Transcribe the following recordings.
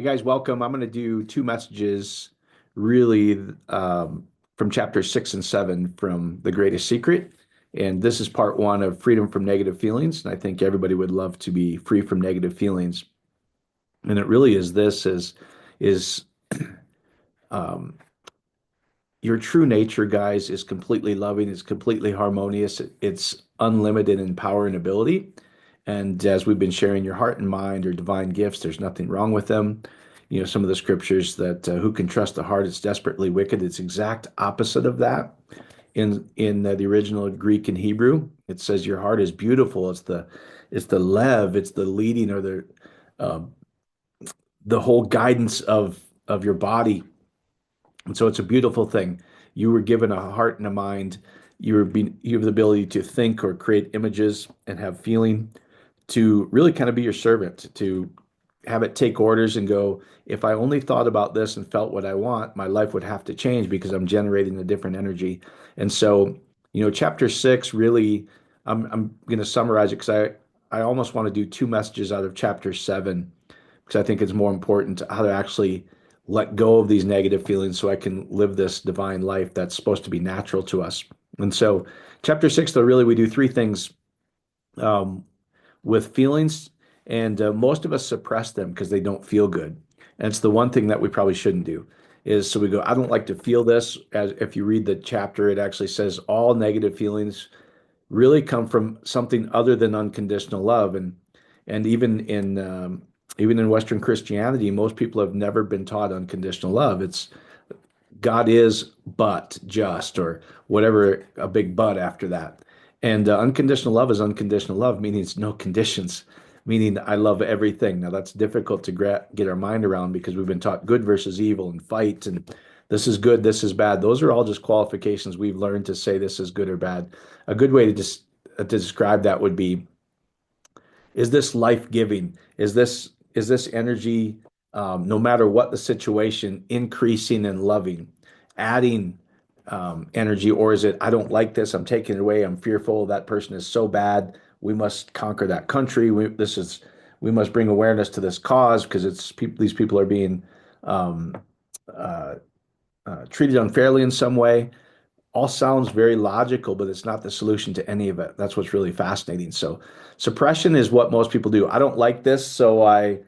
Hey guys, welcome. I'm going to do two messages really from chapter 6 and 7 from The Greatest Secret. And this is part one of Freedom from Negative Feelings. And I think everybody would love to be free from negative feelings. And it really is this is um, your true nature, guys, is completely loving, it's completely harmonious, it's unlimited in power and ability. And as we've been sharing, your heart and mind are divine gifts. There's nothing wrong with them. You know, some of the scriptures that who can trust the heart is desperately wicked. It's exact opposite of that. In the original Greek and Hebrew, it says your heart is beautiful. It's the lev, it's the leading or uh, the whole guidance of your body. And so it's a beautiful thing. You were given a heart and a mind. You have the ability to think or create images and have feeling to really kind of be your servant, to have it take orders and go, if I only thought about this and felt what I want, my life would have to change because I'm generating a different energy. And so, chapter 6 really, I'm going to summarize it because I almost want to do two messages out of chapter 7 because I think it's more important to how to actually let go of these negative feelings so I can live this divine life that's supposed to be natural to us. And so, chapter 6, though, really, we do three things um, with feelings, and most of us suppress them because they don't feel good. And it's the one thing that we probably shouldn't do is so we go, I don't like to feel this. As if you read the chapter, it actually says all negative feelings really come from something other than unconditional love. And even in Western Christianity, most people have never been taught unconditional love. It's God is but just, or whatever, a big but after that. And unconditional love is unconditional love, meaning it's no conditions, meaning I love everything. Now, that's difficult to get our mind around because we've been taught good versus evil and fight, and this is good, this is bad. Those are all just qualifications we've learned to say this is good or bad. A good way to just to describe that would be, is this life-giving? Is this energy, no matter what the situation, increasing and loving, adding energy, or is it, I don't like this, I'm taking it away, I'm fearful, that person is so bad, we must conquer that country. We must bring awareness to this cause because these people are being um, uh, treated unfairly in some way. All sounds very logical, but it's not the solution to any of it. That's what's really fascinating. So suppression is what most people do. I don't like this, so I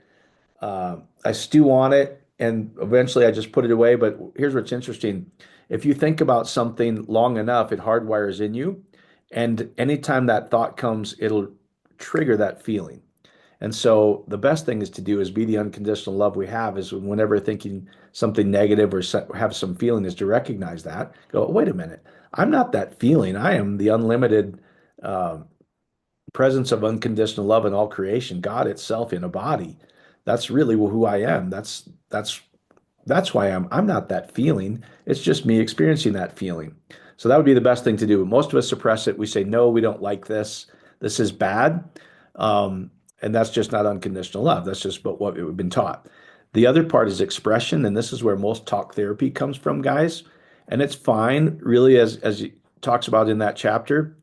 stew on it, and eventually I just put it away. But here's what's interesting. If you think about something long enough, it hardwires in you. And anytime that thought comes, it'll trigger that feeling. And so the best thing is to do is be the unconditional love we have is whenever thinking something negative or have some feeling is to recognize that, go, wait a minute, I'm not that feeling. I am the unlimited uh, presence of unconditional love in all creation, God itself in a body. That's really who I am. That's why I'm not that feeling. It's just me experiencing that feeling. So that would be the best thing to do. Most of us suppress it. We say, no, we don't like this. This is bad. Um, and that's just not unconditional love. That's just what we've been taught. The other part is expression, and this is where most talk therapy comes from, guys. And it's fine, really, as he talks about in that chapter.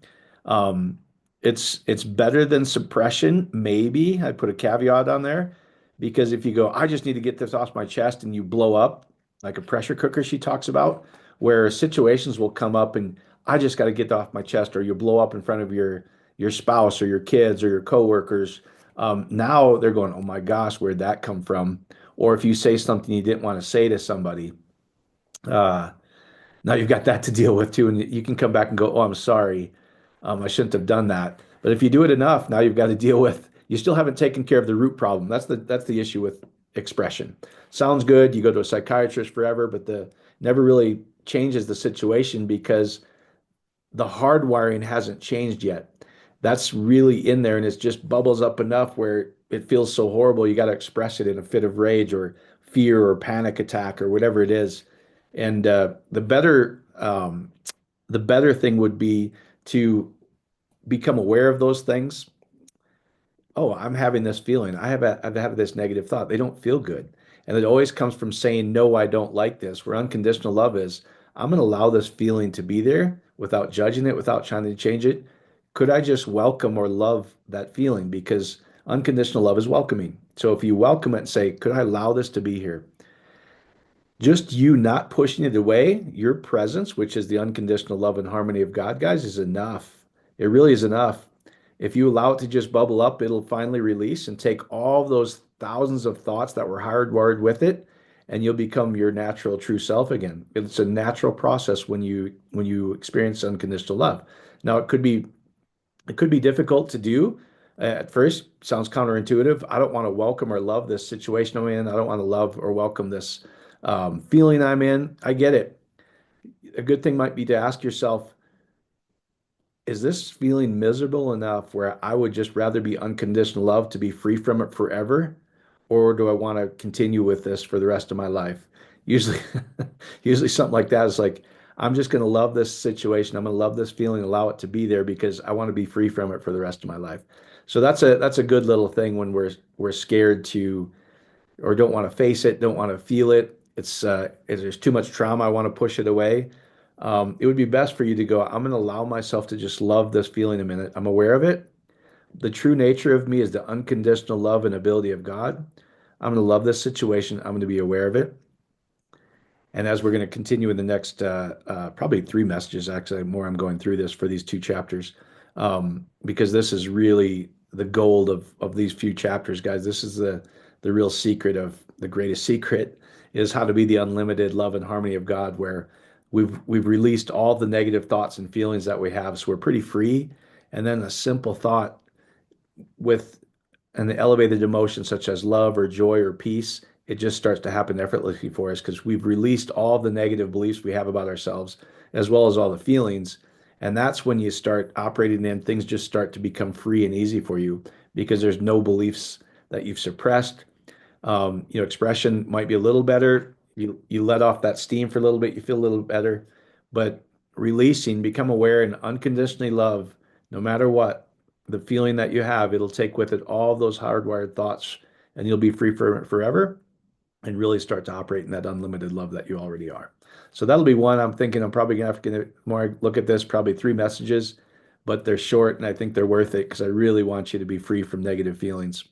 Um, it's better than suppression, maybe. I put a caveat on there because if you go, I just need to get this off my chest, and you blow up like a pressure cooker, she talks about, where situations will come up and I just got to get that off my chest, or you blow up in front of your spouse or your kids or your coworkers. Now they're going, oh my gosh, where'd that come from? Or if you say something you didn't want to say to somebody, uh, now you've got that to deal with too, and you can come back and go, "Oh, I'm sorry, I shouldn't have done that." But if you do it enough, now you've got to deal with. You still haven't taken care of the root problem. That's the issue with expression. Sounds good. You go to a psychiatrist forever, but the never really changes the situation because the hardwiring hasn't changed yet. That's really in there, and it's just bubbles up enough where it feels so horrible. You got to express it in a fit of rage or fear or panic attack or whatever it is. And the better thing would be to become aware of those things. Oh, I'm having this feeling. I've had this negative thought. They don't feel good. And it always comes from saying, no, I don't like this. Where unconditional love is, I'm going to allow this feeling to be there without judging it, without trying to change it. Could I just welcome or love that feeling? Because Unconditional love is welcoming. So if you welcome it and say, could I allow this to be here? Just you not pushing it away, your presence, which is the unconditional love and harmony of God, guys, is enough. It really is enough. If you allow it to just bubble up, it'll finally release and take all those thousands of thoughts that were hardwired with it, and you'll become your natural true self again. It's a natural process when you experience unconditional love. Now, it could be difficult to do at first. Sounds counterintuitive. I don't want to welcome or love this situation I'm in. I don't want to love or welcome this feeling I'm in. I get it. A good thing might be to ask yourself, is this feeling miserable enough where I would just rather be unconditional love to be free from it forever? Or do I want to continue with this for the rest of my life? Usually, usually something like that is like, I'm just going to love this situation. I'm going to love this feeling, allow it to be there because I want to be free from it for the rest of my life. So that's a good little thing when we're scared to or don't want to face it, don't want to feel it. It's if there's too much trauma, I want to push it away. It would be best for you to go, I'm going to allow myself to just love this feeling a minute. I'm aware of it. The true nature of me is the unconditional love and ability of God. I'm going to love this situation. I'm going to be aware of it. And as we're going to continue in the next probably three messages, actually, more I'm going through this for these two chapters, because this is really the gold of these few chapters, guys. This is the real secret of the greatest secret is how to be the unlimited love and harmony of God, where we've released all the negative thoughts and feelings that we have, so we're pretty free. And then a simple thought with an elevated emotion such as love or joy or peace, it just starts to happen effortlessly for us because we've released all the negative beliefs we have about ourselves, as well as all the feelings. And that's when you start operating in, things just start to become free and easy for you because there's no beliefs that you've suppressed. Expression might be a little better. You let off that steam for a little bit, you feel a little better, but releasing, become aware and unconditionally love, no matter what the feeling that you have, it'll take with it all those hardwired thoughts, and you'll be free for forever and really start to operate in that unlimited love that you already are. So that'll be one. I'm thinking I'm probably gonna have to get more look at this, probably three messages, but they're short and I think they're worth it because I really want you to be free from negative feelings.